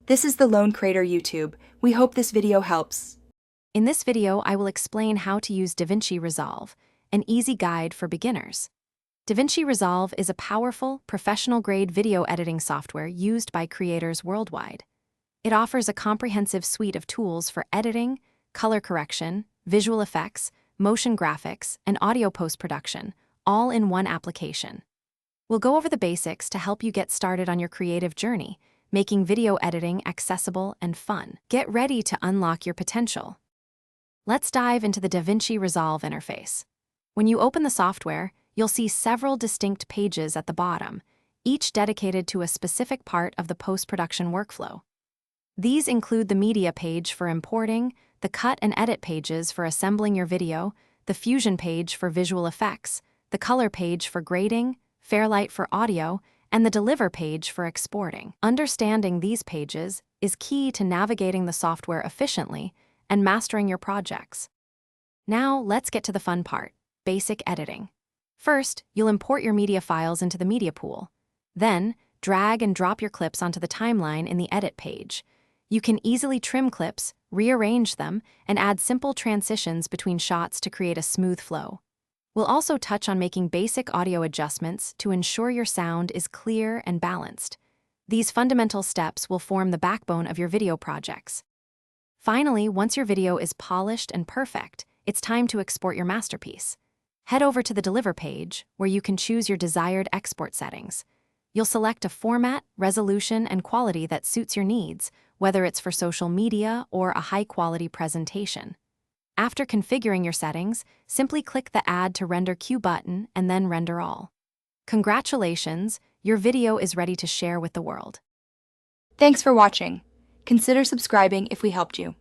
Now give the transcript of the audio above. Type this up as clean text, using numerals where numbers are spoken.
This is the Lone Crater YouTube. We hope this video helps. In this video, I will explain how to use DaVinci Resolve, an easy guide for beginners. DaVinci Resolve is a powerful, professional-grade video editing software used by creators worldwide. It offers a comprehensive suite of tools for editing, color correction, visual effects, motion graphics, and audio post-production, all in one application. We'll go over the basics to help you get started on your creative journey, making video editing accessible and fun. Get ready to unlock your potential. Let's dive into the DaVinci Resolve interface. When you open the software, you'll see several distinct pages at the bottom, each dedicated to a specific part of the post-production workflow. These include the media page for importing, the cut and edit pages for assembling your video, the fusion page for visual effects, the color page for grading, Fairlight for audio, and the deliver page for exporting. Understanding these pages is key to navigating the software efficiently and mastering your projects. Now, let's get to the fun part, basic editing. First, you'll import your media files into the media pool. Then, drag and drop your clips onto the timeline in the edit page. You can easily trim clips, rearrange them, and add simple transitions between shots to create a smooth flow. We'll also touch on making basic audio adjustments to ensure your sound is clear and balanced. These fundamental steps will form the backbone of your video projects. Finally, once your video is polished and perfect, it's time to export your masterpiece. Head over to the Deliver page, where you can choose your desired export settings. You'll select a format, resolution, and quality that suits your needs, whether it's for social media or a high-quality presentation. After configuring your settings, simply click the Add to Render Queue button and then Render All. Congratulations, your video is ready to share with the world. Thanks for watching. Consider subscribing if we helped you.